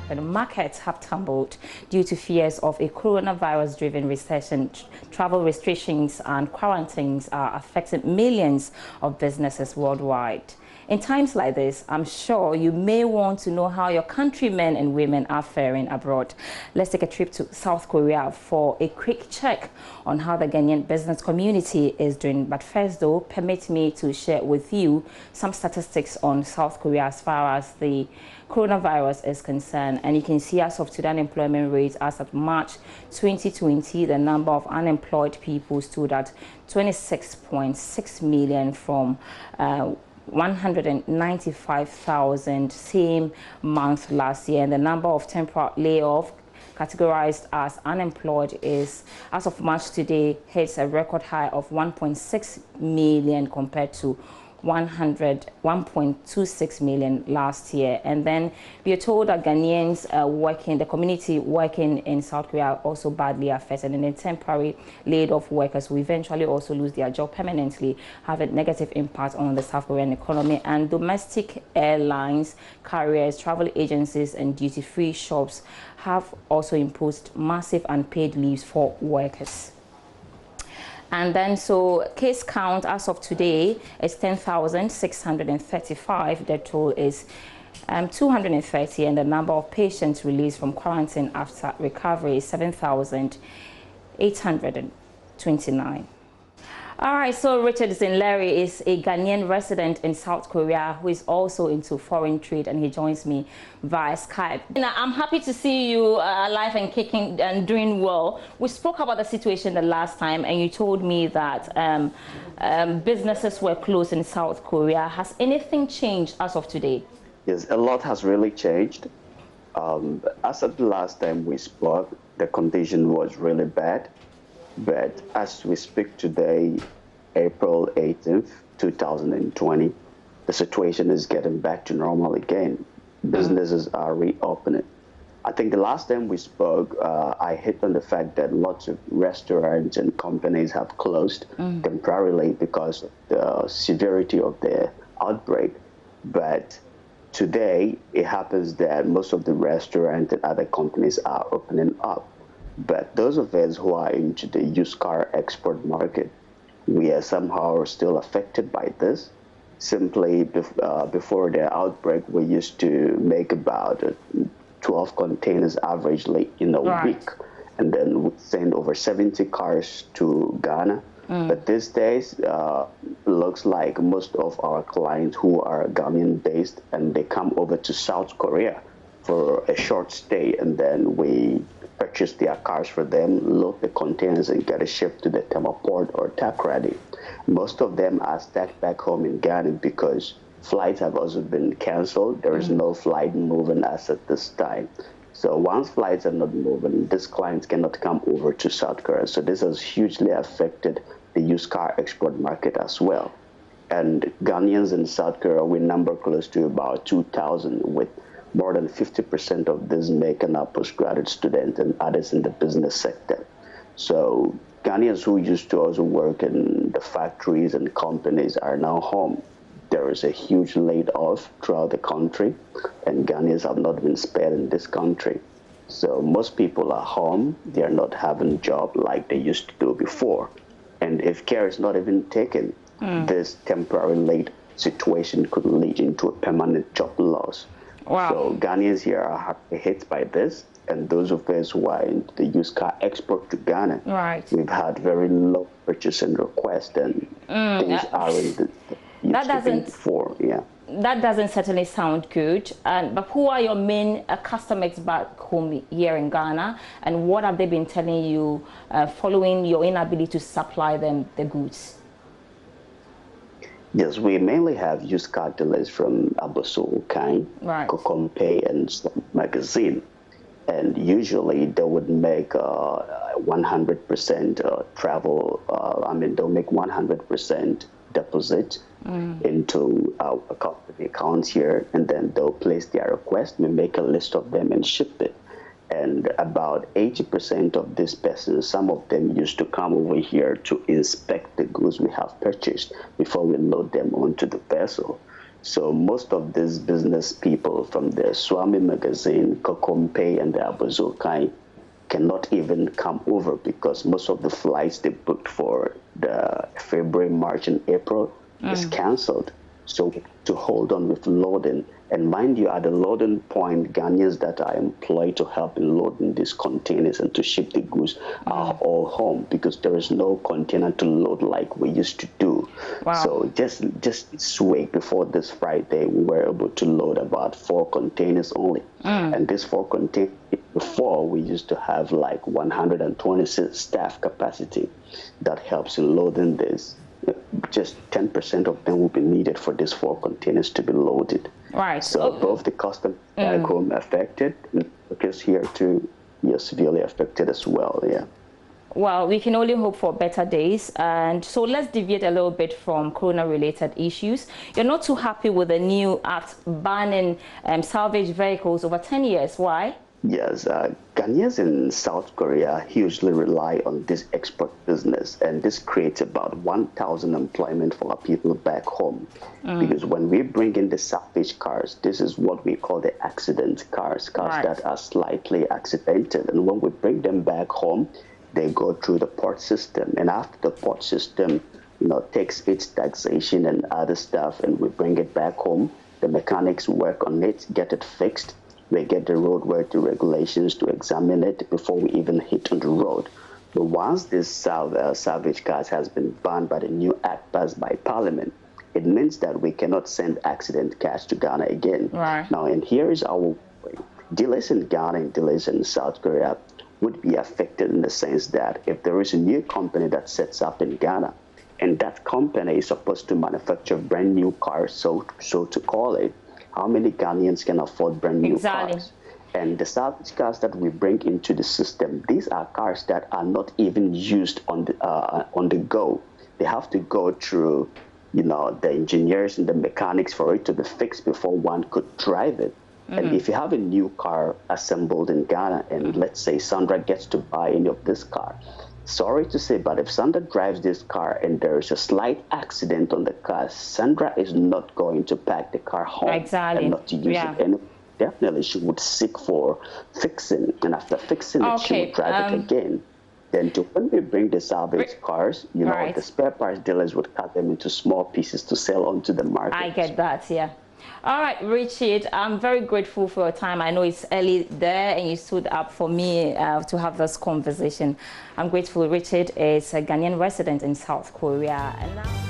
happened. Markets have tumbled due to fears of a coronavirus-driven recession. Travel restrictions and quarantines are affecting millions of businesses worldwide. In times like this, I'm sure you may want to know how your countrymen and women are faring abroad. Let's take a trip to South Korea for a quick check on how the Ghanaian business community is doing. But first, though, permit me to share with you some statistics on South Korea as far as the coronavirus is concerned. And you can see as of today, unemployment rate as of March 2020, the number of unemployed people stood at 26.6 million from 195,000 same month last year, and the number of temporary layoff categorized as unemployed is, as of March today, hits a record high of 1.6 million compared to 1.26 million last year. And then we are told that Ghanaians working, the community working in South Korea are also badly affected, and then temporary laid off workers who eventually also lose their job permanently have a negative impact on the South Korean economy. And domestic airlines, carriers, travel agencies and duty-free shops have also imposed massive unpaid leaves for workers. And then, so case count as of today is 10,635. The toll is 230, and the number of patients released from quarantine after recovery is 7,829. All right, so Richard Zinleri is a Ghanaian resident in South Korea who is also into foreign trade, and he joins me via Skype. I'm happy to see you alive and kicking and doing well. We spoke about the situation the last time, and you told me that businesses were closed in South Korea. Has anything changed as of today? Yes, a lot has really changed. As of the last time we spoke, the condition was really bad. But as we speak today, April 18th, 2020, the situation is getting back to normal again. Businesses are reopening. I think the last time we spoke, I hit on the fact that lots of restaurants and companies have closed temporarily because of the severity of the outbreak. But today, it happens that most of the restaurants and other companies are opening up. But those of us who are into the used car export market, we are somehow still affected by this. Simply before the outbreak, we used to make about 12 containers averagely in a week. And then we send over 70 cars to Ghana. But these days, it looks like most of our clients who are Ghanaian based, and they come over to South Korea for a short stay, and then we purchase their cars for them, load the containers and get it shipped to the Tema port or Takoradi. Most of them are stuck back home in Ghana because flights have also been canceled. There is no flight moving as at this time. So once flights are not moving, these clients cannot come over to South Korea. So this has hugely affected the used car export market as well. And Ghanaians in South Korea, we number close to about 2,000, with more than 50% of this making up postgraduate students and others in the business sector. So Ghanaians who used to also work in the factories and companies are now home. There is a huge laid-off throughout the country, and Ghanaians have not been spared in this country. So most people are home. They are not having a job like they used to do before. And if care is not even taken, this temporary laid situation could lead into a permanent job loss. Wow. So Ghanaians here are hit by this, and those of us who are in the used car export to Ghana, we've had very low purchasing requests, and things are in the that doesn't before. That doesn't certainly sound good. But who are your main customers back home here in Ghana, and what have they been telling you following your inability to supply them the goods? Yes, we mainly have used car dealers from Aboso, Kain, Kokompe, and Magazine. And usually they would make 100% travel, they'll make 100% deposit into our company accounts here, and then they'll place their request. We make a list of them and ship it. And about 80% of these persons, some of them used to come over here to inspect the goods we have purchased before we load them onto the vessel. So most of these business people from the Swami magazine, Kokompe, and the Abazokai cannot even come over because most of the flights they booked for the February, March, and April is cancelled. So to hold on with loading, and mind you, at the loading point, Ghanaians that are employed to help in loading these containers and to ship the goods are all home because there is no container to load like we used to do. Wow. So just this week before this Friday, we were able to load about 4 containers only. And these 4 containers, before we used to have like 126 staff capacity that helps in loading this. Just 10% of them will be needed for these 4 containers to be loaded. Right. So both the custom back home affected, and workers here too, severely affected as well. Yeah. Well, we can only hope for better days. And so let's deviate a little bit from corona-related issues. You're not too happy with the new act banning salvage vehicles over 10 years. Why? Yes, Ghanaians in South Korea hugely rely on this export business, and this creates about 1,000 employment for our people back home. Because when we bring in the salvage cars, this is what we call the accident cars, that are slightly accidented. And when we bring them back home, they go through the port system, and after the port system, takes its taxation and other stuff, and we bring it back home. The mechanics work on it, get it fixed. We get the roadworthy regulations to examine it before we even hit on the road. But once this salvage cars has been banned by the new act passed by Parliament, it means that we cannot send accident cars to Ghana again. Right. Now, and here is our way. Dealers in Ghana and dealers in South Korea would be affected in the sense that if there is a new company that sets up in Ghana, and that company is supposed to manufacture brand new cars, so to call it, how many Ghanaians can afford brand new cars? And the salvage cars that we bring into the system, these are cars that are not even used on the go. They have to go through, the engineers and the mechanics for it to be fixed before one could drive it. And if you have a new car assembled in Ghana, and let's say Sandra gets to buy any of this car, sorry to say, but if Sandra drives this car and there is a slight accident on the car, Sandra is not going to pack the car home and not to use it anymore. Definitely, she would seek for fixing, and after fixing it, she would drive it again. Then when we bring the salvage cars, the spare parts dealers would cut them into small pieces to sell onto the market. I get that, yeah. All right, Richard, I'm very grateful for your time. I know it's early there and you stood up for me to have this conversation. I'm grateful. Richard is a Ghanaian resident in South Korea. And now